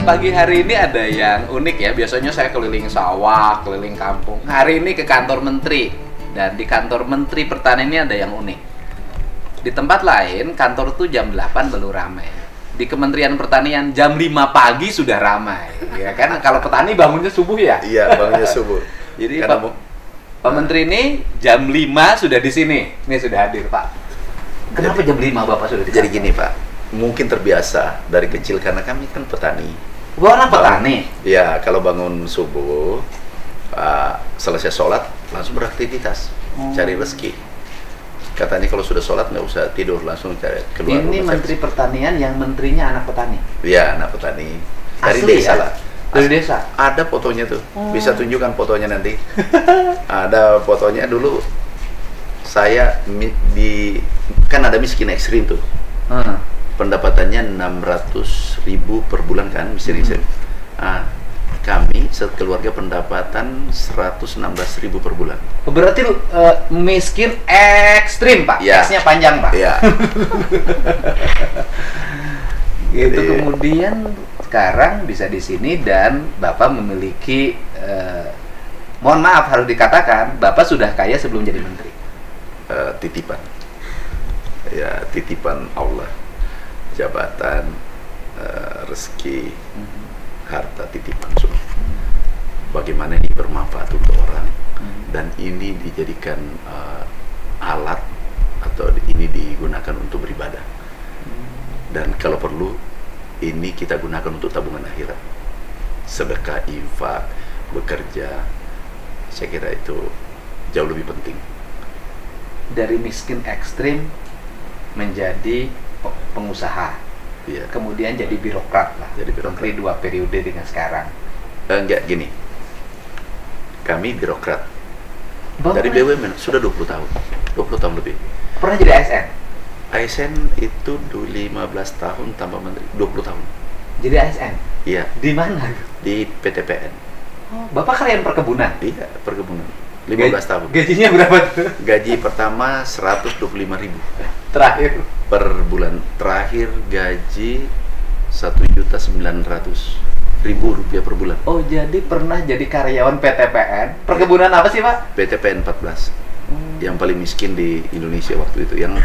pagi hari ini ada yang unik ya. Biasanya saya keliling sawah, keliling kampung. Hari ini ke kantor menteri. Dan di kantor menteri pertanian ini ada yang unik. Di tempat lain, kantor tuh jam 8 baru ramai. Di Kementerian Pertanian jam 5 pagi sudah ramai. Ya kan, kalau petani bangunnya subuh ya? Iya, bangunnya subuh. Jadi Pak Menteri ini jam 5 sudah di sini. Ini sudah hadir, Pak. Kenapa jam 5 Bapak sudah di Jadi kantor? gini Pak, mungkin terbiasa dari kecil karena kami kan petani. Bapak petani? Ya, kalau bangun subuh, selesai sholat, langsung beraktivitas, cari rezeki. Katanya kalau sudah sholat nggak usah tidur, langsung cari keluar. Ini rumah Menteri Pertanian yang menterinya anak petani? Iya, anak petani. Dari Asli desa ya? lah. Dari desa? Ada fotonya tuh, bisa tunjukkan fotonya nanti. Ada fotonya dulu. Saya kan ada miskin ekstrim tuh. Pendapatannya 600.000 per bulan kan, miskin ekstrim. Kami sekeluarga pendapatan 116.000 per bulan. Berarti miskin ekstrim, Pak? Ya. X-nya panjang, Pak? Iya. Itu Jadi- kemudian sekarang bisa di sini dan Bapak memiliki, mohon maaf harus dikatakan, Bapak sudah kaya sebelum jadi menteri. Titipan. Ya, titipan Allah. Jabatan, rezeki, harta titipan semua. Bagaimana ini bermanfaat untuk orang dan ini dijadikan alat atau ini digunakan untuk beribadah. Dan kalau perlu ini kita gunakan untuk tabungan akhirat, sedekah, infak, bekerja. Saya kira itu jauh lebih penting. Dari miskin ekstrim menjadi pengusaha, Iya. kemudian jadi birokrat lah. Jadi birokrat. Menteri 2 periode dengan sekarang. Enggak gini. Kami birokrat Bapak dari BUMN sudah 20 tahun. 20 tahun lebih. pernah jadi ASN? ASN itu 15 tahun tambah menteri, 20 tahun. Jadi ASN? Iya, Di mana? di PTPN. Oh, Bapak karyawan perkebunan? Iya, perkebunan. 15 tahun. Gajinya berapa tuh? Gaji pertama 125.000 Terakhir? per bulan. Terakhir gaji 1.900.000 rupiah per bulan. Oh, jadi pernah jadi karyawan PTPN? Perkebunan apa sih, Pak? PTPN 14. Yang paling miskin di Indonesia waktu itu, yang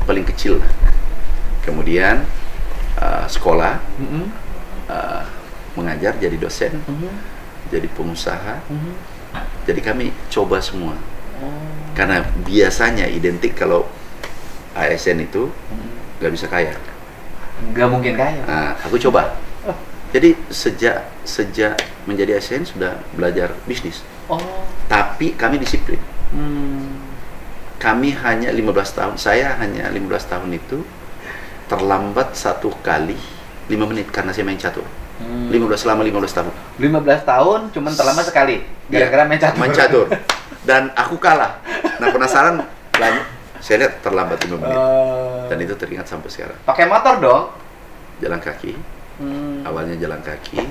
paling kecil lah. Kemudian sekolah, mengajar jadi dosen, jadi pengusaha. Jadi kami coba semua. Karena biasanya identik kalau ASN itu nggak bisa kaya. Nggak mungkin kaya. Nah, aku coba. Jadi sejak menjadi ASN sudah belajar bisnis. Oh. Tapi kami disiplin. Kami hanya 15 tahun, saya hanya 15 tahun itu terlambat satu kali 5 menit karena saya main catur. Selama 15 tahun. 15 tahun cuman terlambat sekali. Gara-gara main catur. Main catur. Dan aku kalah. Nah, penasaran, saya lihat terlambat 5 menit. Dan itu teringat sampai sekarang. Pakai motor dong? Jalan kaki. Awalnya jalan kaki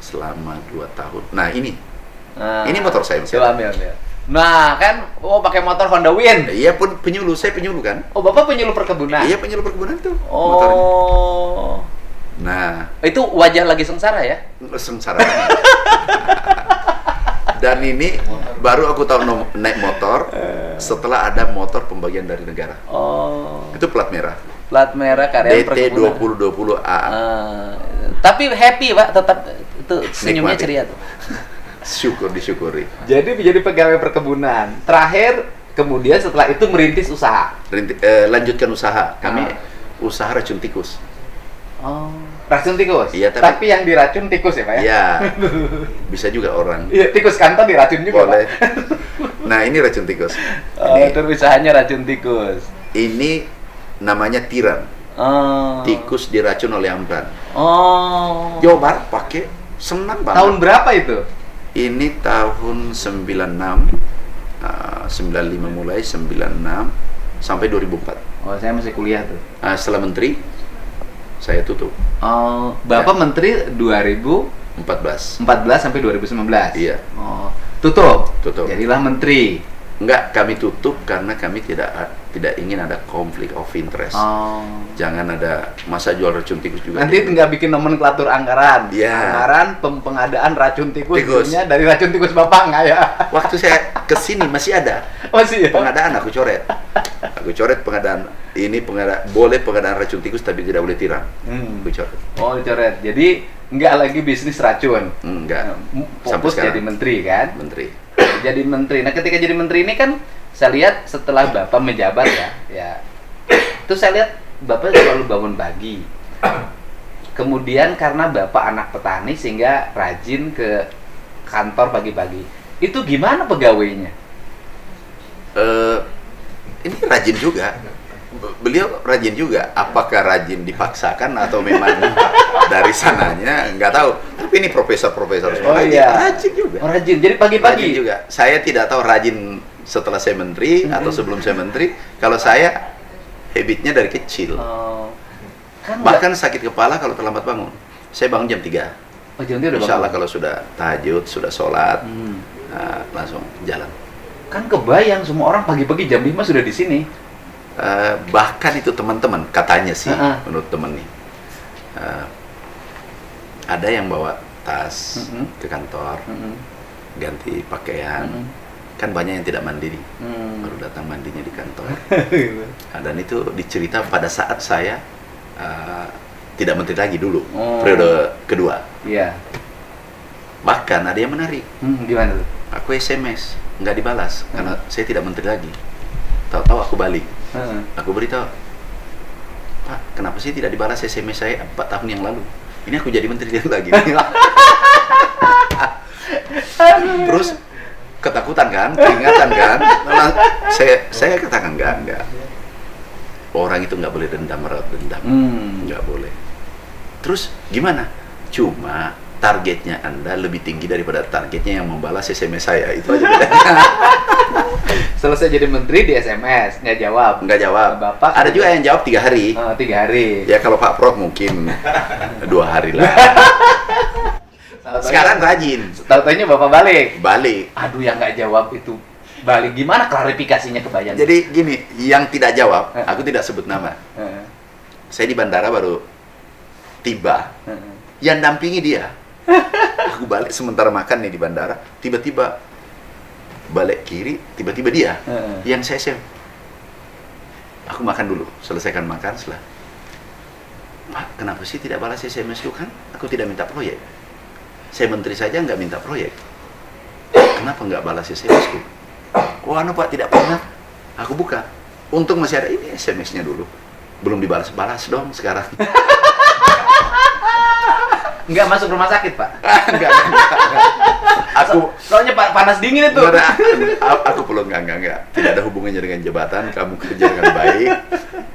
selama 2 tahun. Nah, ini motor saya masih Coba ada. ambil. Nah, kan pakai motor Honda Win. Iya pun penyuluh, saya penyuluh kan? Oh, Bapak penyuluh perkebunan? Iya, penyuluh perkebunan tuh motornya. Oh. Nah, Itu wajah lagi sengsara ya? sengsara. Dan ini baru aku tahu naik motor setelah ada motor pembagian dari negara. Oh. Itu plat merah. Plat merah karyawan DT perkebunan. 2020A. Tapi happy, Pak, tetap itu senyumnya Nikmati. ceria tuh. Syukur disyukuri. Jadi menjadi pegawai perkebunan. Terakhir, kemudian setelah itu merintis usaha. Lanjutkan usaha. Kami usaha racun tikus. Oh, racun tikus? Iya, tapi yang diracun tikus ya, Pak ya? Iya. Bisa juga orang. Iya, tikus kantor diracun juga, Boleh. Pak. Nah, ini racun tikus. Oh, terus usahanya racun tikus. Ini namanya tiran. Oh. Tikus diracun oleh Amran. Oh. Jawa Barat pakai, senang banget. Tahun berapa itu? Ini tahun 96, 95 mulai, 96 sampai 2004. Oh, saya masih kuliah tuh. Setelah menteri, saya tutup. Oh, Bapak Menteri 2014 14. sampai 2019. Iya. Oh, tutup. Tutup. Jadilah menteri. Enggak, kami tutup karena kami tidak ingin ada konflik of interest. Jangan ada masa jual racun tikus juga. Nanti tinggal bikin nomenklatur anggaran. Iya. Anggaran pengadaan racun tikus. Tikus. Duitnya dari racun tikus Bapak nggak ya? Waktu saya kesini masih ada Masih ya? pengadaan, aku coret. Aku coret pengadaan ini, boleh pengadaan racun tikus tapi tidak boleh tiram. Aku coret. Oh, dicoret. Jadi nggak lagi bisnis racun. Enggak. Fokus jadi menteri kan? Menteri. Jadi menteri. Nah, ketika jadi menteri ini kan saya lihat setelah Bapak menjabat ya. Terus saya lihat Bapak selalu bangun pagi. Kemudian karena Bapak anak petani sehingga rajin ke kantor pagi-pagi. Itu gimana pegawainya? Ini rajin juga. Beliau rajin juga. Apakah rajin dipaksakan atau memang dari sananya? Nggak tahu. Tapi ini profesor-profesor semua rajin juga. Oh, rajin. Jadi pagi-pagi Rajin juga. Saya tidak tahu rajin setelah saya menteri atau sebelum saya menteri. Kalau saya habitnya dari kecil. Kan Bahkan sakit kepala kalau terlambat bangun. Saya bangun jam 3. Oh, jam 3 udah Insya Allah bangun. kalau sudah tahajud, sudah sholat, langsung jalan. Kan kebayang semua orang pagi-pagi jam 5 sudah di sini. Bahkan itu teman-teman, katanya sih, menurut temen nih. Ada yang bawa tas ke kantor, ganti pakaian. Kan banyak yang tidak mandi nih, baru datang mandinya di kantor. Dan itu dicerita pada saat saya tidak menteri lagi dulu, periode kedua. Iya. Bahkan ada yang menarik. Gimana tuh? Aku SMS, nggak dibalas karena saya tidak menteri lagi. Tahu-tahu aku balik. Aku beritahu, Pak, kenapa sih tidak dibalas SMS saya 4 tahun yang lalu? Ini aku jadi menteri lagi. Terus ketakutan kan, peringatan kan. Saya katakan enggak. Orang itu nggak boleh merawat dendam, nggak boleh. Terus gimana? Cuma targetnya Anda lebih tinggi daripada targetnya yang membalas SMS saya. Itu aja bedanya. Selesai jadi menteri di SMS, nggak jawab. Nggak jawab. Bapak ada juga yang jawab 3 hari. 3 hari. Ya kalau Pak Prof mungkin 2 hari lah. Sekarang rajin. Tahu-tahunya Bapak balik. Balik. Aduh, yang nggak jawab itu balik. Gimana klarifikasinya kebayang? Jadi gini, yang tidak jawab, aku tidak sebut nama. Saya di bandara baru tiba. Yang dampingi dia. Aku balik sementara makan nih di bandara, tiba-tiba balik kiri, tiba-tiba dia yang saya share. Aku makan dulu, selesaikan makan setelah. Pak, kenapa sih tidak balas SMS ku? Kan aku tidak minta proyek. Saya menteri saja nggak minta proyek. Kenapa nggak balas SMS ku? Oh anu Pak, tidak pernah. Aku buka. Untung masih ada ini SMS-nya dulu. Belum dibalas-balas dong sekarang. Nggak masuk rumah sakit, Pak? Enggak. Soalnya Pak panas dingin itu. Aku belum enggak. Tidak ada hubungannya dengan jabatan, kamu kerja dengan baik.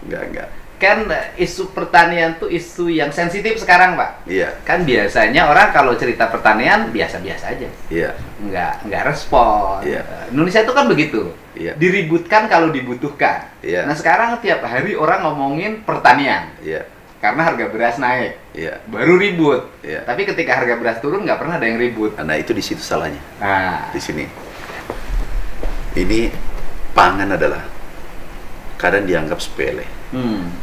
Enggak. Kan isu pertanian tuh isu yang sensitif sekarang, Pak. Iya. Kan biasanya orang kalau cerita pertanian biasa-biasa aja. Iya. Nggak respon. Iya. Indonesia itu kan begitu. Iya. Diributkan kalau dibutuhkan. Iya. Nah, sekarang tiap hari orang ngomongin pertanian. Iya. Karena harga beras naik. Iya. Baru ribut. Iya. Tapi ketika harga beras turun nggak pernah ada yang ribut. Nah, itu di situ salahnya. Nah, Di sini. Ini pangan adalah kadang dianggap sepele.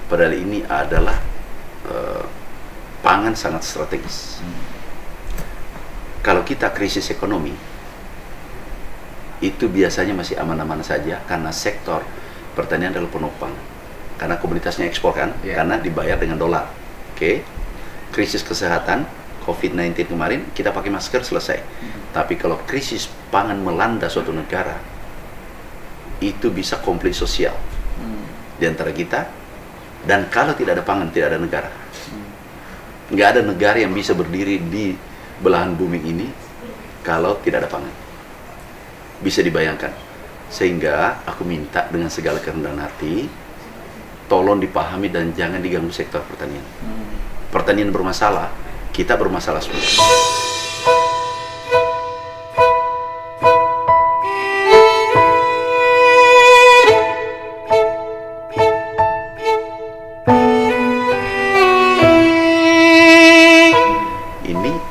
Padahal ini adalah pangan sangat strategis. Kalau kita krisis ekonomi, itu biasanya masih aman-aman saja karena sektor pertanian adalah penopang. Karena komunitasnya ekspor kan, karena dibayar dengan dolar. Oke. Krisis kesehatan COVID-19 kemarin kita pakai masker selesai. Tapi kalau krisis pangan melanda suatu negara, itu bisa konflik sosial di antara kita. Dan kalau tidak ada pangan, tidak ada negara. Nggak ada negara yang bisa berdiri di belahan bumi ini kalau tidak ada pangan. Bisa dibayangkan. Sehingga aku minta dengan segala kerendahan hati, tolong dipahami dan jangan diganggu sektor pertanian. Pertanian bermasalah, kita bermasalah semua.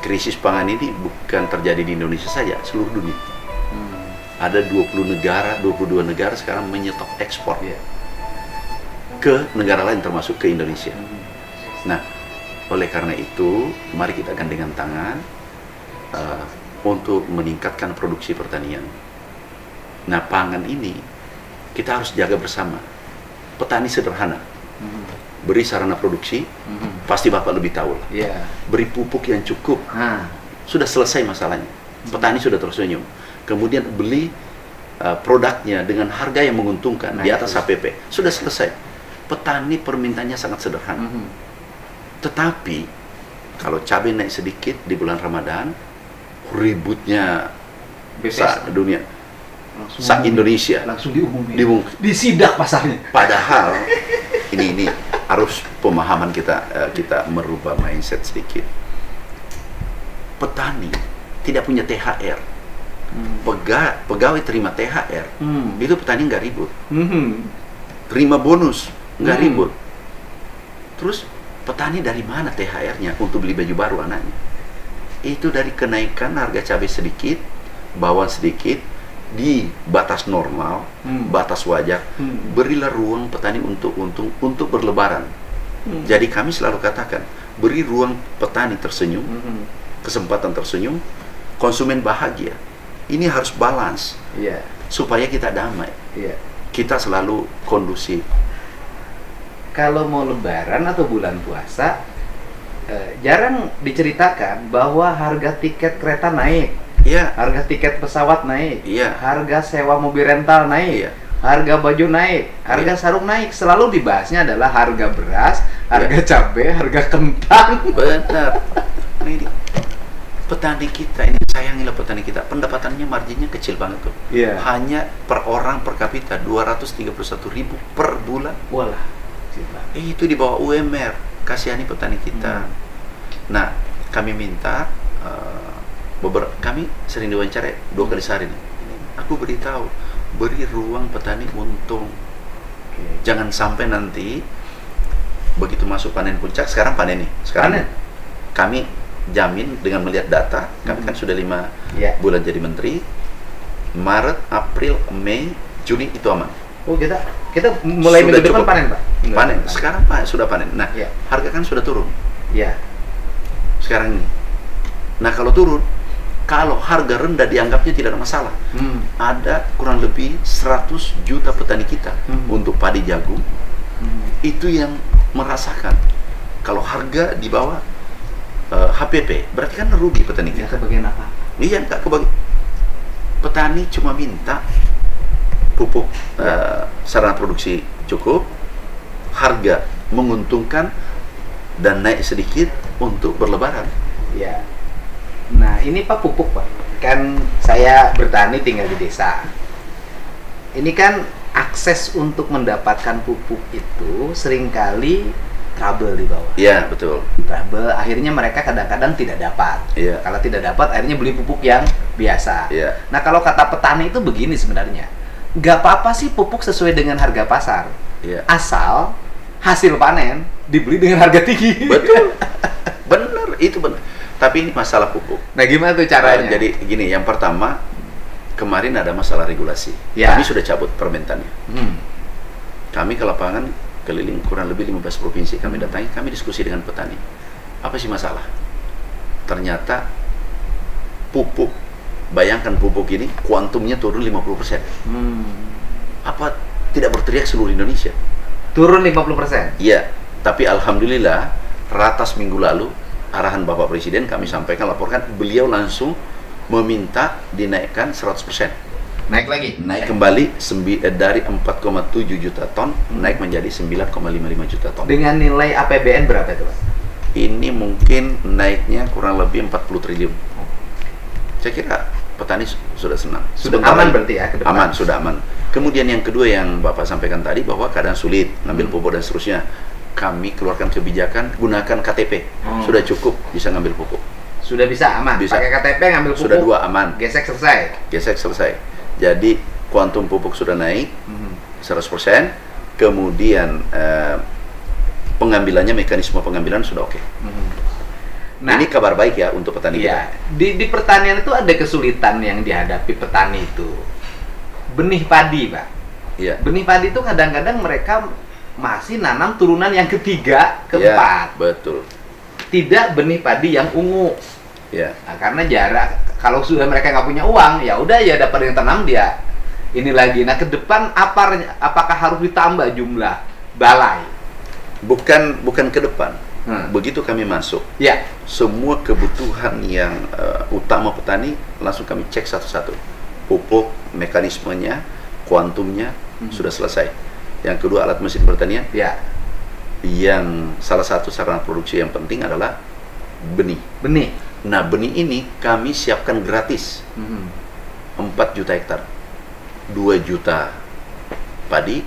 Krisis pangan ini bukan terjadi di Indonesia saja, seluruh dunia. ada 20 negara, 22 negara sekarang menyetop ekspor Iya. ke negara lain termasuk ke Indonesia. Nah, oleh karena itu, mari kita gandengan tangan untuk meningkatkan produksi pertanian. Nah, pangan ini kita harus jaga bersama. Petani sederhana, beri sarana produksi, pasti Bapak lebih tahu lah. Iya. Beri pupuk yang cukup, sudah selesai masalahnya. Petani sudah tersenyum. Kemudian beli produknya dengan harga yang menguntungkan di atas HPP, sudah selesai. Petani permintaannya sangat sederhana. Tetapi kalau cabai naik sedikit di bulan Ramadan, ributnya dunia, Indonesia langsung diumumin. Disidak pasarnya. Padahal ini harus pemahaman kita merubah mindset sedikit. Petani tidak punya THR. Pegawai terima THR, itu petani nggak ribut. Terima bonus nggak ribut. Terus petani dari mana THR-nya untuk beli baju baru anaknya? Itu dari kenaikan harga cabai sedikit, bawang sedikit di batas normal, batas wajar. Berilah ruang petani untuk berlebaran. Jadi kami selalu katakan, beri ruang petani tersenyum, kesempatan tersenyum, konsumen bahagia. Ini harus balance, supaya kita damai, kita selalu kondusif. Kalau mau lebaran atau bulan puasa, jarang diceritakan bahwa harga tiket kereta naik, harga tiket pesawat naik, harga sewa mobil rental naik, harga baju naik, harga sarung naik. Selalu dibahasnya adalah harga beras, harga cabai, harga kentang. Benar. Ini petani kita, ini sayangilah petani kita, pendapatannya marginnya kecil banget tuh. Hanya per orang per kapita 231.000 per bulan. Walah, itu di bawah UMR. Kasihani petani kita. Nah, kami minta kami sering diwawancara 2 kali sehari nih. Aku beritahu, beri ruang petani untung. Jangan sampai nanti begitu masuk panen puncak, sekarang panen nih. Sekarang kami jamin dengan melihat data, kami kan sudah 5 bulan jadi menteri. Maret, April, Mei, Juni itu aman. Oh, kita mulai minggu depan panen, Pak. Panen. Sekarang Pak sudah panen. Nah, harga kan sudah turun. Sekarang ini. Nah, kalau turun, kalau harga rendah dianggapnya tidak ada masalah. Ada kurang lebih 100 juta petani kita untuk padi jagung. Itu yang merasakan. Kalau harga di bawah HPP, berarti kan rugi petani kita. Kebagian apa? Iya, nggak kebagi. Petani cuma minta pupuk, sarana produksi cukup, harga menguntungkan, dan naik sedikit untuk berlebaran. Nah, ini Pak pupuk, Pak. Kan saya bertani tinggal di desa. Ini kan akses untuk mendapatkan pupuk itu seringkali trouble di bawah. Iya, betul. Trouble, akhirnya mereka kadang-kadang tidak dapat. Kalau tidak dapat, akhirnya beli pupuk yang biasa. Nah, kalau kata petani itu begini sebenarnya. Nggak apa-apa sih pupuk sesuai dengan harga pasar. Asal hasil panen dibeli dengan harga tinggi. Betul. Benar, itu benar. Tapi ini masalah pupuk. Nah, gimana tuh caranya? Jadi gini, yang pertama, kemarin ada masalah regulasi. Kami sudah cabut permentannya. Kami ke lapangan, keliling kurang lebih 15 provinsi. Kami datangi, kami diskusi dengan petani. Apa sih masalah? Ternyata pupuk, bayangkan pupuk ini kuantumnya turun 50%. Apa tidak berteriak seluruh Indonesia? Turun 50%? Iya, tapi alhamdulillah ratas minggu lalu arahan Bapak Presiden kami sampaikan, laporkan, beliau langsung meminta dinaikkan 100%. Naik lagi? Naik kembali dari 4,7 juta ton, naik menjadi 9,55 juta ton. Dengan nilai APBN berapa itu, Pak? Ini mungkin naiknya kurang lebih 40 triliun. Saya kira petani sudah senang. Sudah aman berarti ya ke depan? Aman, sudah aman. Kemudian yang kedua yang Bapak sampaikan tadi, bahwa keadaan sulit, ngambil pupuk dan seterusnya. Kami keluarkan kebijakan, gunakan KTP. Sudah cukup bisa ngambil pupuk. Sudah bisa aman? Bisa. Pakai KTP ngambil pupuk? Sudah 2 aman. Gesek selesai? Gesek selesai. Jadi kuantum pupuk sudah naik 100%. Kemudian pengambilannya, mekanisme pengambilan sudah oke. Nah, ini kabar baik ya untuk petani kita. Di pertanian itu ada kesulitan yang dihadapi petani itu. benih padi, Pak. Iya. Benih padi itu kadang-kadang mereka masih nanam turunan yang ketiga, Iya, keempat. betul. Tidak benih padi yang ungu. Iya. Nah, karena jarak, kalau sudah mereka nggak punya uang, ya udah ya dapat yang tanam dia. Ini lagi. Nah, ke depan apakah harus ditambah jumlah balai? Bukan ke depan. Begitu kami masuk, Ya. semua kebutuhan yang utama petani langsung kami cek satu-satu. Pupuk, mekanismenya, kuantumnya sudah selesai. Yang kedua, alat mesin pertanian. Ya. Yang salah satu sarana produksi yang penting adalah benih. Benih. Nah, benih ini kami siapkan gratis. 4 juta hektar. 2 juta padi,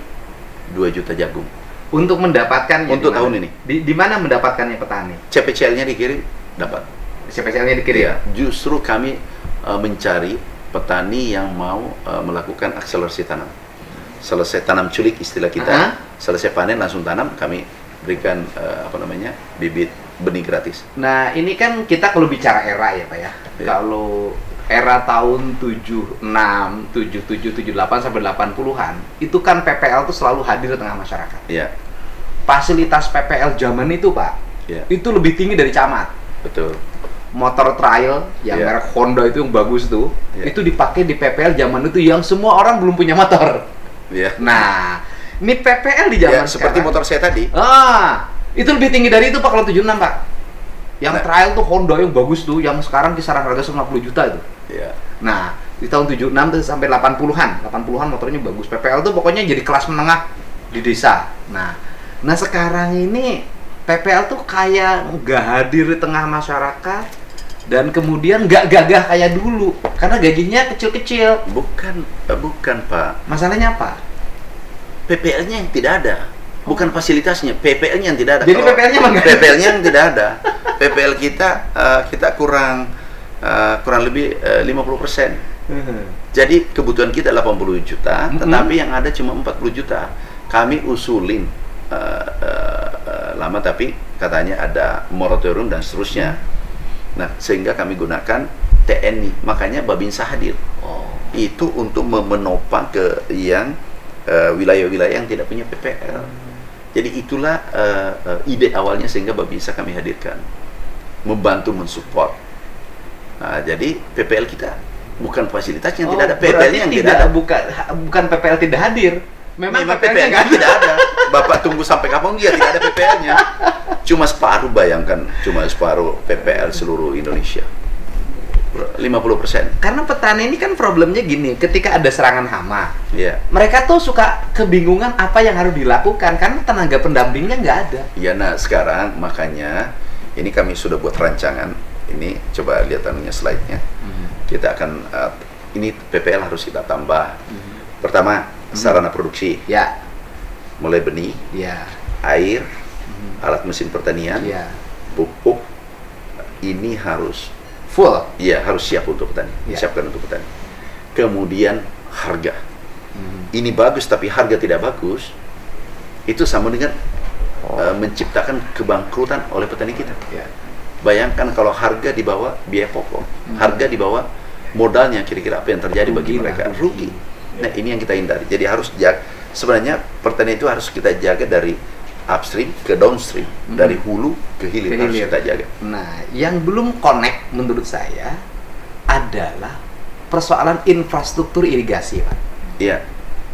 2 juta jagung. Untuk mendapatkannya Untuk di mana? tahun ini. Di mana mendapatkannya petani? CPCL-nya dikirim, dapat. Spesialnya dikirim. Iya, justru kami mencari petani yang mau melakukan akselerasi tanam. Selesai tanam culik istilah kita, selesai panen langsung tanam, kami berikan bibit benih gratis. Nah, ini kan kita kalau bicara era ya, Pak ya. Iya. Kalau era tahun 76, 77, 78 sampai 80-an, itu kan PPL tuh selalu hadir di tengah masyarakat. Iya, Fasilitas PPL zaman itu, Pak, iya, itu lebih tinggi dari camat. betul. Motor trail yang Iya. merek Honda itu yang bagus tuh, Iya. itu dipakai di PPL zaman itu yang semua orang belum punya motor. Iya. Nah, ini PPL di Ya, zaman seperti sekarang. motor saya tadi. Itu lebih tinggi dari itu Pak kalau 76, Pak. Yang Nah. trail tuh Honda yang bagus tuh, yang sekarang kisaran harga 150 juta itu. Iya. Nah, di tahun 76 tuh sampai 80-an. 80-an motornya bagus. PPL tuh pokoknya jadi kelas menengah di desa. Nah sekarang ini PPL tuh kayak nggak hadir di tengah masyarakat dan kemudian nggak gagah kayak dulu karena gajinya kecil-kecil. Bukan, Pak. Masalahnya apa? PPL-nya yang tidak ada. Bukan fasilitasnya, PPL-nya yang tidak ada. Jadi Kalau PPL-nya emang nggak ada? PPL-nya yang tidak ada. PPL kita kurang lebih 50%. Jadi kebutuhan kita 80 juta, tetapi yang ada cuma 40 juta. Kami usulin lama, tapi katanya ada moratorium dan seterusnya. Nah, sehingga kami gunakan TNI. Makanya Babinsa hadir. Itu untuk menopang ke yang wilayah-wilayah yang tidak punya PPL. Jadi itulah ide awalnya sehingga Babinsa kami hadirkan, membantu mensupport. Nah, jadi PPL kita bukan fasilitas yang tidak ada, PPL-nya yang tidak ada. Bukan PPL tidak hadir. Memang PPL-nya PPL-nya tidak ada. Bapak tunggu sampai kapan dia tidak ada PPL-nya. Cuma separuh, bayangkan, cuma separuh PPL seluruh Indonesia. 50%. Karena petani ini kan problemnya gini, ketika ada serangan hama, Iya. mereka tuh suka kebingungan apa yang harus dilakukan karena tenaga pendampingnya nggak ada. Ya, nah sekarang makanya ini kami sudah buat rancangan. Ini coba lihat anunya slide-nya. Kita akan ini PPL harus kita tambah. Pertama, sarana produksi, Ya, mulai benih, ya, air, alat mesin pertanian, ya. pupuk. Ini harus Full. harus siap untuk petani, Ya. disiapkan untuk petani. Kemudian harga. Ini bagus tapi harga tidak bagus. Itu sama dengan menciptakan kebangkrutan oleh petani kita. Ya. Bayangkan kalau harga di bawah biaya pokok, harga di bawah modalnya, kira-kira apa yang terjadi bagi Rugi lah, mereka? rugi. Rugi. Nah, ini yang kita hindari. Jadi harus jaga. Sebenarnya pertanian itu harus kita jaga dari upstream ke downstream, dari hulu ke hilir, Ke harus hilir. kita jaga. Nah, yang belum connect menurut saya adalah persoalan infrastruktur irigasi, Pak. Iya,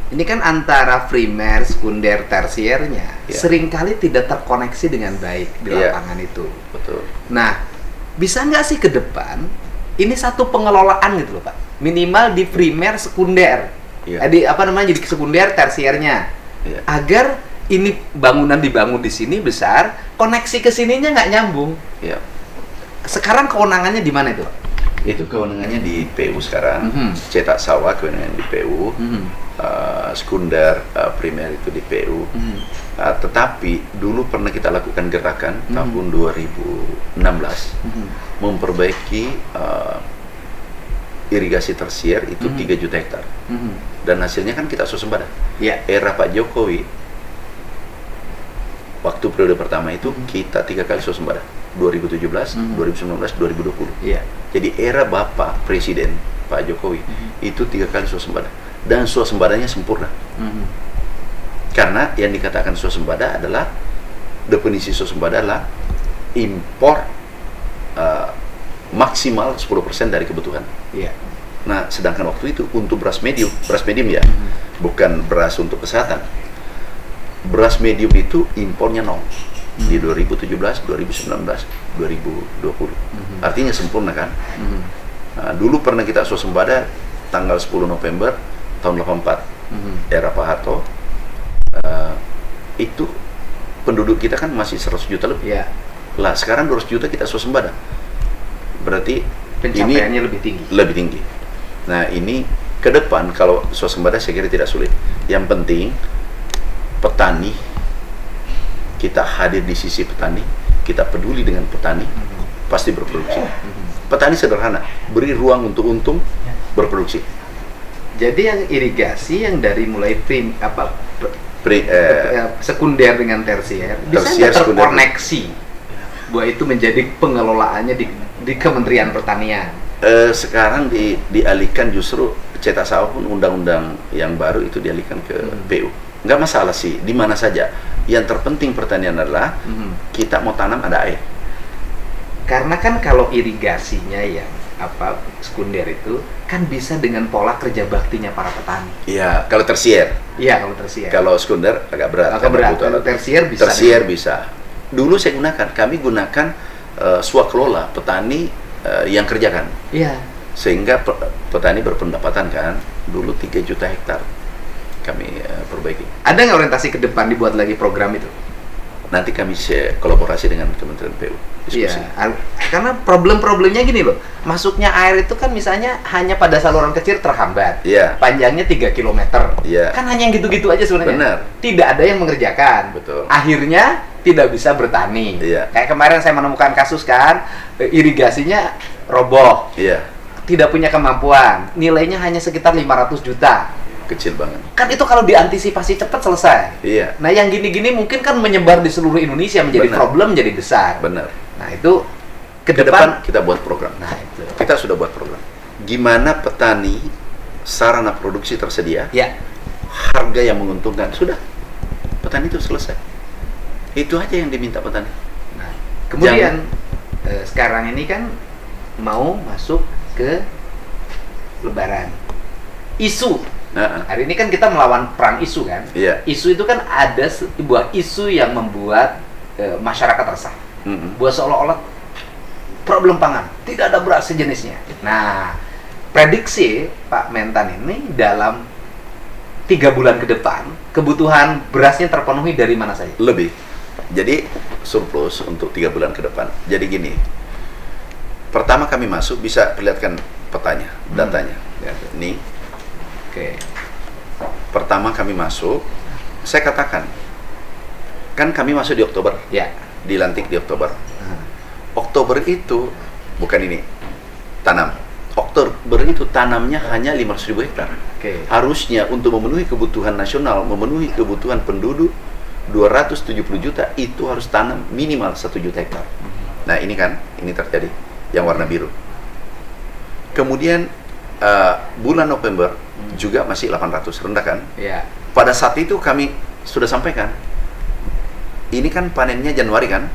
Ini kan antara primer, sekunder, tersiernya Ya. seringkali tidak terkoneksi dengan baik di Ya. lapangan itu. betul. Nah, bisa nggak sih ke depan ini satu pengelolaan gitu loh, Pak? Minimal di primer, sekunder, Iya. jadi sekunder, tersiernya, Iya. agar ini bangunan dibangun di sini besar, koneksi ke sininya nggak nyambung. Iya. Sekarang kewenangannya di mana itu, Pak? Itu kewenangannya di PU sekarang. Mhm. Cetak sawah kewenangan di PU. Sekunder, primer itu di PU. Tetapi dulu pernah kita lakukan gerakan tahun 2016 memperbaiki irigasi tersier itu 3 juta hektar. Dan hasilnya kan kita swasembada. Ya. Era Pak Jokowi, waktu periode pertama itu kita 3 kali swasembada. 2017, 2019, 2020. Iya. Jadi era Bapak Presiden Pak Jokowi itu 3 kali swasembada. dan swasembadanya sempurna. Karena yang dikatakan swasembada adalah, definisi swasembada adalah impor maksimal 10% dari kebutuhan. Iya. Nah, sedangkan waktu itu untuk beras medium ya, bukan beras untuk kesehatan. Beras medium itu impornya nol di 2017, 2019, 2020. Artinya sempurna kan? Nah, dulu pernah kita swasembada tanggal 10 November tahun 84, era Pak Harto. Itu penduduk kita kan masih 100 juta lebih. Iya. Lah, sekarang 200 juta kita swasembada. Berarti Pencapaiannya ini lebih tinggi. lebih tinggi. Nah, ini ke depan kalau swasembada saya kira tidak sulit. Yang penting petani, kita hadir di sisi petani, kita peduli dengan petani, pasti berproduksi. Petani sederhana, beri ruang untuk untung, berproduksi. Jadi yang irigasi yang dari mulai Beri, sekunder dengan tersier bisa Tersier, nggak sekunder. terkoneksi bahwa itu menjadi pengelolaannya di Kementerian Pertanian. Sekarang dialihkan, justru cetak sawah pun undang-undang yang baru itu dialihkan ke PU. Nggak masalah sih, di mana saja. Yang terpenting pertanian adalah kita mau tanam ada air. Karena kan kalau irigasinya yang sekunder itu kan bisa dengan pola kerja baktinya para petani. Iya, kalau tersier. Iya, kalau tersier. Kalau sekunder agak berat. Agak berat. Kalau Tersier bisa. Tersier bisa. Dulu kami gunakan swakelola, petani yang kerjakan. Iya. Sehingga petani berpendapatan kan. Dulu 3 juta hektar kami perbaiki. Ada nggak orientasi ke depan dibuat lagi program itu? Nanti kami kolaborasi dengan Kementerian PU. Diskusi. Iya, karena problem-problemnya gini loh, masuknya air itu kan misalnya hanya pada saluran kecil terhambat, Iya. panjangnya 3 km, Iya. kan hanya yang gitu-gitu aja sebenarnya. Benar. Tidak ada yang mengerjakan. Betul. Akhirnya tidak bisa bertani. Iya. Kayak kemarin saya menemukan kasus kan, irigasinya roboh, Iya, tidak punya kemampuan, nilainya hanya sekitar 500 juta. kecil banget. Kan itu kalau diantisipasi cepat selesai. Iya, Nah, yang gini-gini mungkin kan menyebar di seluruh Indonesia, menjadi Benar. problem jadi besar. benar. Nah, itu ke Ke depan. depan kita buat program. Nah, itu. Kita sudah buat program. Gimana petani sarana produksi tersedia, Ya, harga yang menguntungkan, sudah. Petani itu selesai. Itu aja yang diminta petani. nah, kemudian sekarang ini kan mau masuk ke Lebaran. Isu. Nah, Hari ini kan kita melawan perang isu kan. iya. Isu itu kan ada sebuah isu yang membuat masyarakat resah. Buat seolah-olah problem pangan, tidak ada beras sejenisnya. Nah, prediksi Pak Mentan ini dalam 3 bulan ke depan, kebutuhan berasnya terpenuhi dari mana saja? Lebih. Jadi surplus untuk 3 bulan ke depan. Jadi gini, pertama kami masuk, bisa perlihatkan petanya, datanya. Ini, Oke. pertama kami masuk, saya katakan, kan kami masuk di Oktober, Ya. dilantik di Oktober. Nah, Oktober itu, bukan ini, tanam. Oktober itu tanamnya hanya 500.000 hektar. Oke. Harusnya untuk memenuhi kebutuhan nasional, memenuhi kebutuhan penduduk 270 juta, itu harus tanam minimal 1 juta hektar. Nah, ini kan, ini terjadi yang warna biru. Kemudian bulan November juga masih 800, rendah kan? Ya. Pada saat itu kami sudah sampaikan, ini kan panennya Januari kan?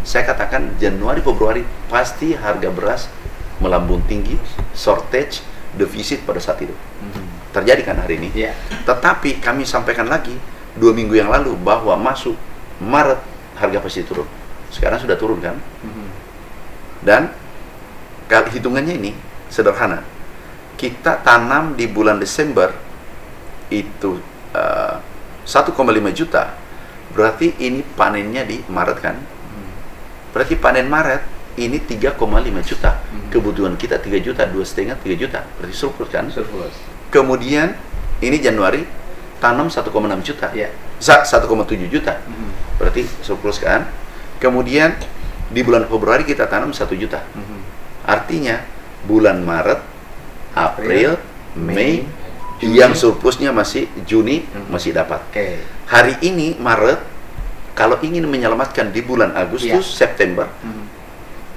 Saya katakan Januari, Februari pasti harga beras melambung tinggi, shortage, defisit pada saat itu. Terjadi kan hari ini? Ya. Tetapi kami sampaikan lagi 2 minggu yang lalu bahwa masuk Maret harga pasti turun. Sekarang sudah turun kan? Dan kalau hitungannya ini sederhana. Kita tanam di bulan Desember itu 1,5 juta. Berarti ini panennya di Maret kan? Berarti panen Maret ini 3,5 juta. Kebutuhan kita 3 juta, 2,5, 3 juta. Berarti surplus kan? Surplus. Kemudian ini Januari tanam 1,6 juta. Ya. 1,7 juta. Berarti surplus kan? Kemudian di bulan Februari kita tanam 1 juta. Artinya bulan Maret, April, Mei, Juni. yang surplusnya masih Juni masih dapat. Oke. Hari ini Maret, kalau ingin menyelamatkan di bulan Agustus, September,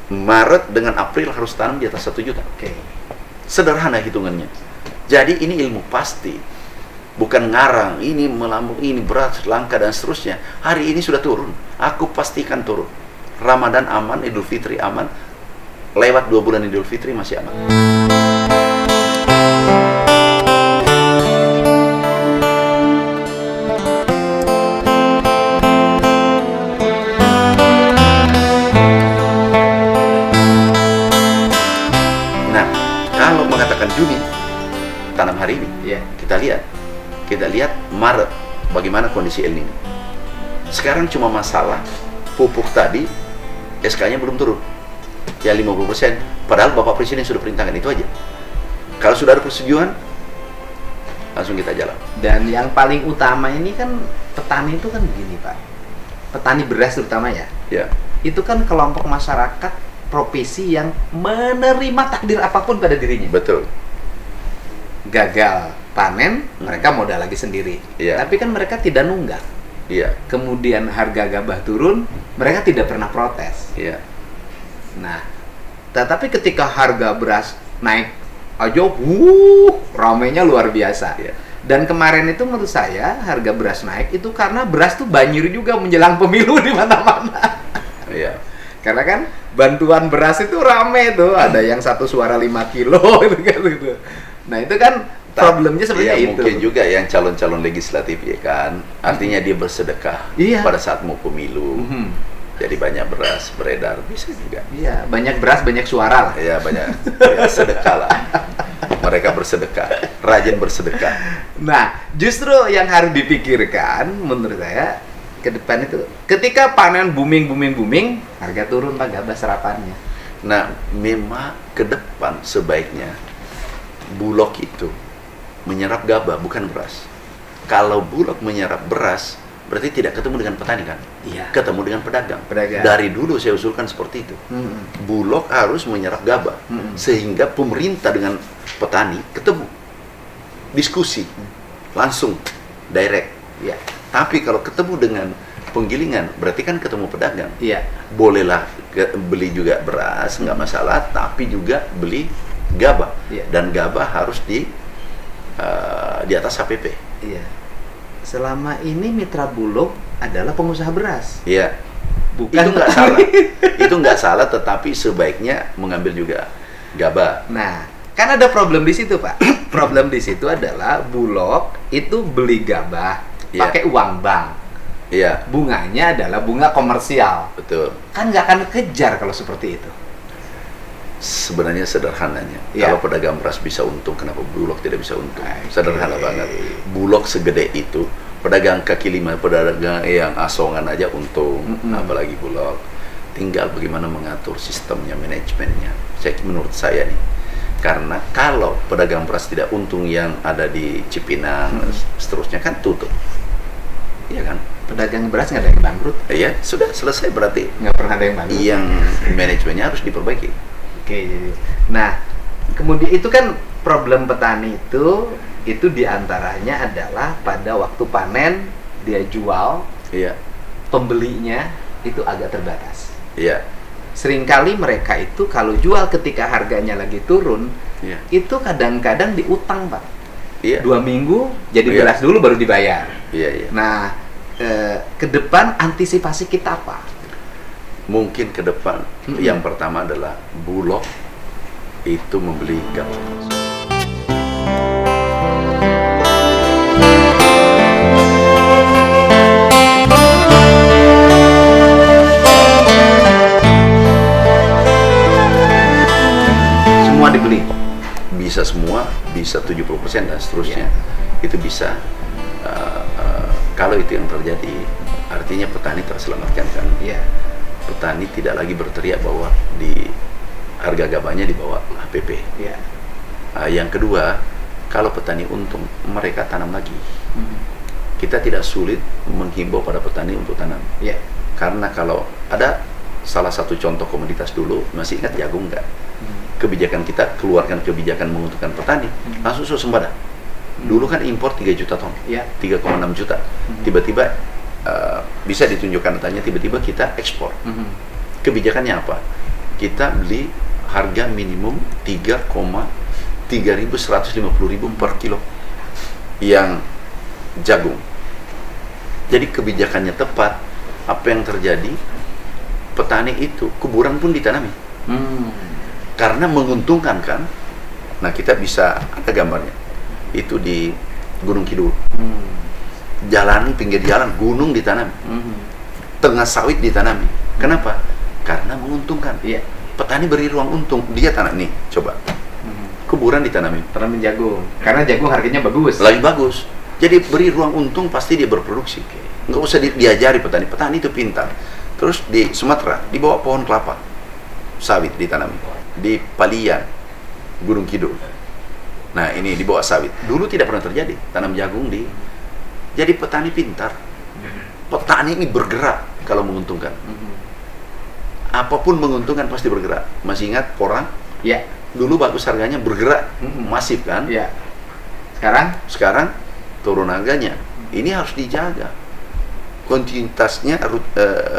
Maret dengan April harus tanam di atas 1 juta. Oke. Sederhana hitungannya. Jadi ini ilmu pasti, bukan ngarang, ini melambung, ini berat, langka dan seterusnya. Hari ini sudah turun, aku pastikan turun. Ramadan aman, Idul Fitri aman, lewat 2 bulan Idul Fitri masih aman. Nah, kalau mengatakan Juni, tanam hari ini, Iya. kita lihat Maret, bagaimana kondisi El Nino. Sekarang cuma masalah pupuk tadi, SK-nya belum turun. Ya 50%, padahal Bapak Presiden sudah perintahkan itu aja. Kalau sudah ada persetujuan, langsung kita jalan. Dan yang paling utama ini kan petani itu kan begini Pak. Petani beras terutama ya. Ya, Itu kan kelompok masyarakat profesi yang menerima takdir apapun pada dirinya. betul. Gagal panen, mereka modal lagi sendiri. Iya. Tapi kan mereka tidak nunggak. Iya, Kemudian harga gabah turun, mereka tidak pernah protes. iya, Nah, tetapi ketika harga beras naik aja, ramainya luar biasa. iya. Dan kemarin itu menurut saya harga beras naik itu karena beras tuh banjir juga menjelang pemilu di mana-mana. Iya. Karena kan bantuan beras itu rame tuh, ada yang 1 suara 5 kilo gitu. Nah, itu kan problemnya sebenarnya Iya, itu. mungkin juga yang calon-calon legislatif ya kan, artinya dia bersedekah Iya. pada saat mau pemilu. Mhm. Jadi banyak beras beredar, bisa juga. Iya, banyak beras, banyak suara lah. Ya banyak, ya, sedekah lah. Mereka bersedekah, rajin bersedekah. Nah, justru yang harus dipikirkan menurut saya ke depan itu, ketika panen booming, harga turun Pak gabah serapannya. Nah, memang ke depan sebaiknya Bulog itu menyerap gabah, bukan beras. Kalau Bulog menyerap beras, berarti tidak ketemu dengan petani kan? Iya. Ketemu dengan pedagang. Pedagang. Dari dulu saya usulkan seperti itu. Mm-mm. Bulog harus menyerap gabah, sehingga pemerintah dengan petani ketemu, diskusi, langsung, direct. Iya. Tapi kalau ketemu dengan penggilingan, berarti kan ketemu pedagang. Iya. Bolehlah beli juga beras, nggak masalah, tapi juga beli gabah. Iya. Dan gabah harus di atas HPP. Iya. Selama ini mitra Bulog adalah pengusaha beras. Iya. Bukan Itu nggak petani. salah. Itu nggak salah, tetapi sebaiknya mengambil juga gabah. Nah, kan ada problem di situ, Pak. Problem di situ adalah Bulog itu beli gabah Iya. pakai uang bank. Iya, Bunganya adalah bunga komersial. betul. Kan nggak akan kejar kalau seperti itu. Sebenarnya sederhananya, Iya. kalau pedagang beras bisa untung, kenapa Bulog tidak bisa untung? Oke. Sederhana banget. Bulog segede itu, pedagang kaki lima, pedagang yang asongan aja untung, apalagi Bulog. Tinggal bagaimana mengatur sistemnya, manajemennya. Menurut saya nih, karena kalau pedagang beras tidak untung yang ada di Cipinang, seterusnya kan tutup, iya kan? Pedagang beras nggak ada yang bangkrut, Iya, sudah selesai berarti. nggak pernah ada yang bangkrut. Yang manajemennya harus diperbaiki. Oke, jadi, nah, kemudian itu kan problem petani itu diantaranya adalah pada waktu panen dia jual, Iya, pembelinya itu agak terbatas. iya, Seringkali mereka itu kalau jual ketika harganya lagi turun, iya, itu kadang-kadang diutang Pak. iya, 2 minggu jadi Iya. beras dulu baru dibayar. iya, iya. Nah, ke depan antisipasi kita apa? Mungkin ke depan yang pertama adalah Bulog itu membeli gabah. Semua dibeli. Bisa semua, bisa 70% dan seterusnya. Itu bisa. Kalau itu yang terjadi, artinya petani terselamatkan kan. Iya. Petani tidak lagi berteriak bahwa di harga gabahnya di bawah HPP. Iya. Yang kedua, kalau petani untung, mereka tanam lagi. Kita tidak sulit menghimbau pada petani untuk tanam. Iya. Karena kalau ada salah satu contoh komoditas dulu, masih ingat jagung nggak? Kebijakan kita keluarkan kebijakan menguntungkan petani, langsung swasembada. Dulu kan impor 3 juta ton, Iya. 3,6 juta. Tiba-tiba bisa ditunjukkan datanya, tiba-tiba kita ekspor. Kebijakannya apa? Kita beli harga minimum 3,5 3.150.000 per kilo yang jagung. Jadi kebijakannya tepat. Apa yang terjadi? Petani itu kuburan pun ditanami. Karena menguntungkan kan. Nah, kita bisa ada gambarnya. Itu di Gunung Kidul. Jalan pinggir jalan gunung ditanami. Tengah sawit ditanami. Kenapa? Karena menguntungkan. Iya. Petani beri ruang untung. Dia tanam nih, coba. Kuburan ditanami. Tanamin jagung. Karena jagung harganya bagus. Lebih bagus. Jadi beri ruang untung, pasti dia berproduksi. Nggak usah diajari petani. Petani itu pintar. Terus di Sumatera, di bawah pohon kelapa, sawit ditanami. Di Palian, Gunung Kidul. Nah, ini di bawah sawit. Dulu tidak pernah terjadi. Tanam jagung di... Jadi petani pintar. Petani ini bergerak kalau menguntungkan. Apapun menguntungkan pasti bergerak. Masih ingat porang? Ya. Dulu bagus harganya, bergerak. Masif kan? Ya. Sekarang turun harganya. Ini harus dijaga. Kontinuitasnya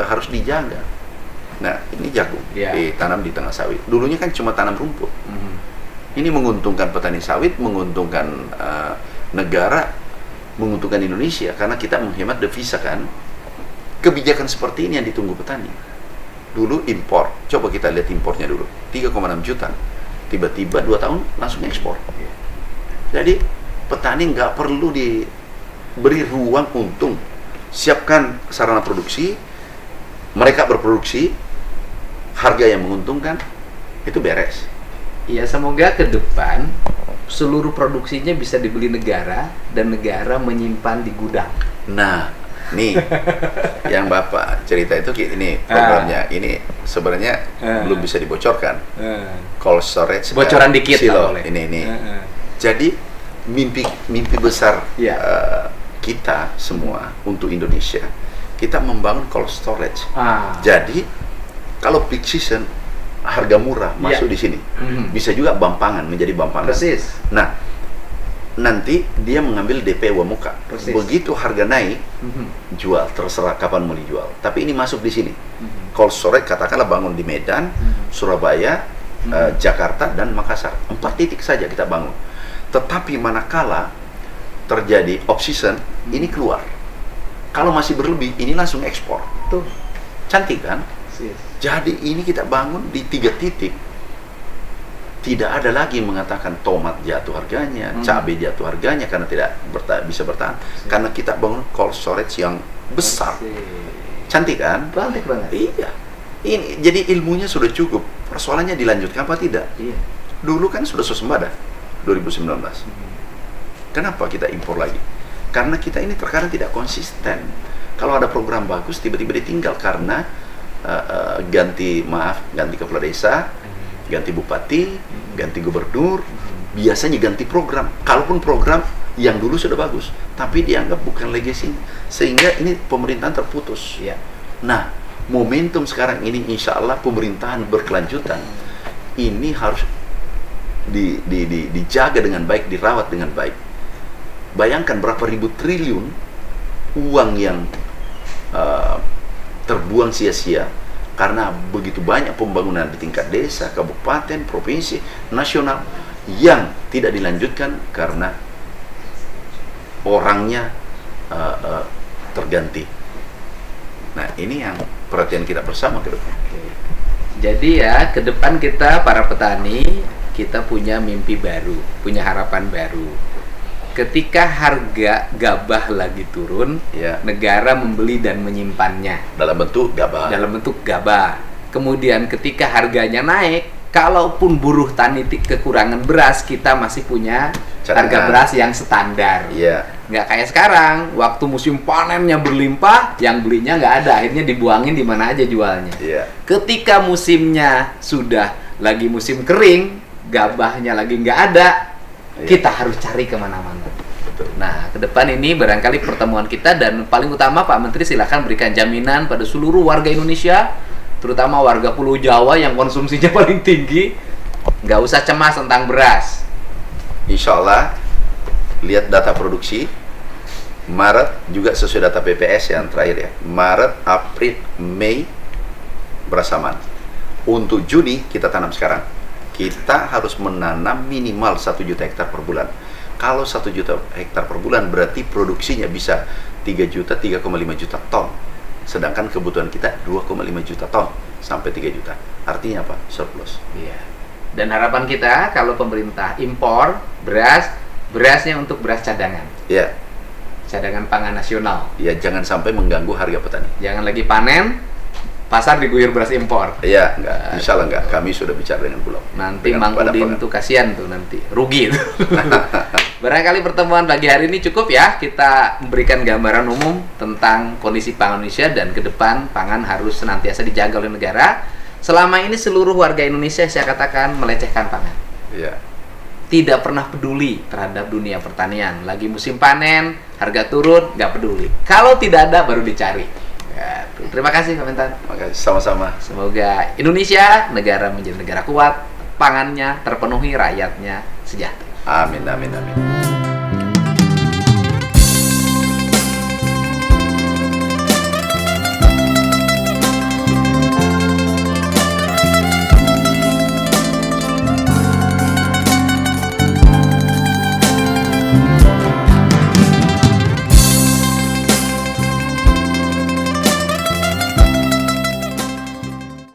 harus dijaga. Nah, ini jagung ditanam di tengah sawit. Dulunya kan cuma tanam rumput. Ini menguntungkan petani sawit, menguntungkan negara, menguntungkan Indonesia karena kita menghemat devisa kan. Kebijakan seperti ini yang ditunggu petani. Dulu impor, coba kita lihat impornya dulu, 3,6 juta. Tiba-tiba 2 tahun langsung ekspor. Jadi petani nggak perlu diberi ruang untung. Siapkan sarana produksi, mereka berproduksi, harga yang menguntungkan, itu beres. Iya, semoga ke depan seluruh produksinya bisa dibeli negara dan negara menyimpan di gudang. Nah, nih yang Bapak cerita itu ini programnya. Ini sebenarnya belum bisa dibocorkan. Cold storage. Bocoran dikit silo. boleh. Ini. Jadi mimpi besar kita semua untuk Indonesia, kita membangun cold storage. Jadi kalau peak season harga murah masuk di sini. Bisa juga bampangan, menjadi bampangan. Persis. Nah, nanti dia mengambil DP uang muka. Persis. Begitu harga naik, jual, terserah kapan mau dijual. Tapi ini masuk di sini. Cold storage katakanlah bangun di Medan, Surabaya, Jakarta, dan Makassar. 4 titik saja kita bangun. Tetapi manakala terjadi off season, ini keluar. Kalau masih berlebih, ini langsung ekspor. Tuh. Cantik kan? Persis. Jadi ini kita bangun di 3 titik. Tidak ada lagi mengatakan tomat jatuh harganya, cabai jatuh harganya karena tidak bisa bertahan. Karena kita bangun cold storage yang besar. Cantik kan? Cantik banget. Iya. Ini jadi ilmunya sudah cukup. Persoalannya dilanjutkan apa tidak? Iya. Dulu kan sudah swasembada 2019. Kenapa kita impor lagi? Karena kita ini terkadang tidak konsisten. Kalau ada program bagus tiba-tiba ditinggal karena ganti kepala desa, ganti bupati, ganti gubernur, biasanya ganti program. Kalaupun program yang dulu sudah bagus, tapi dianggap bukan legacy, sehingga ini pemerintahan terputus. Ya. Nah, momentum sekarang ini insya Allah pemerintahan berkelanjutan, ini harus dijaga dengan baik, dirawat dengan baik. Bayangkan berapa ribu triliun uang yang terbuang sia-sia karena begitu banyak pembangunan di tingkat desa, kabupaten, provinsi, nasional yang tidak dilanjutkan karena orangnya terganti. Nah, ini yang perhatian kita bersama ke depan. Jadi ya, ke depan kita para petani, kita punya mimpi baru, punya harapan baru. Ketika harga gabah lagi turun, negara membeli dan menyimpannya dalam bentuk gabah. Kemudian ketika harganya naik, kalaupun buruh tani kekurangan beras, kita masih punya harga beras yang standar. Nggak kayak sekarang, waktu musim panennya berlimpah, yang belinya nggak ada, akhirnya dibuangin di mana aja jualnya. Ketika musimnya sudah lagi musim kering, gabahnya lagi nggak ada, kita harus cari kemana-mana. Nah, ke depan ini barangkali pertemuan kita, dan paling utama Pak Menteri silakan berikan jaminan pada seluruh warga Indonesia, terutama warga Pulau Jawa yang konsumsinya paling tinggi, nggak usah cemas tentang beras. Insya Allah, lihat data produksi Maret juga sesuai data BPS yang terakhir ya. Maret, April, Mei beras aman. Untuk Juni kita tanam sekarang. kita harus menanam minimal 1 juta hektar per bulan. Kalau 1 juta hektar per bulan berarti produksinya bisa 3 juta, 3,5 juta ton. Sedangkan kebutuhan kita 2,5 juta ton sampai 3 juta. Artinya apa? Surplus. Iya. Dan harapan kita kalau pemerintah impor beras, berasnya untuk beras cadangan. Ya, Cadangan pangan nasional. ya jangan sampai mengganggu harga petani. Jangan lagi panen, pasar diguyur beras impor. Iya, enggak. Insya Allah enggak. Kami sudah bicara dengan Bulog. Nanti Dengan Mang Udin tuh kasihan tuh nanti, rugi tuh. Barangkali pertemuan pagi hari ini cukup ya, kita memberikan gambaran umum tentang kondisi pangan Indonesia dan ke depan pangan harus senantiasa dijaga oleh negara. Selama ini seluruh warga Indonesia saya katakan melecehkan pangan. Iya. Tidak pernah peduli terhadap dunia pertanian. Lagi musim panen, harga turun, nggak peduli. Kalau tidak ada baru dicari. Ya, tuh. Terima kasih komentar. Makasih, sama-sama. Semoga Indonesia negara menjadi negara kuat, pangannya terpenuhi, rakyatnya sejahtera. Amin, amin, amin.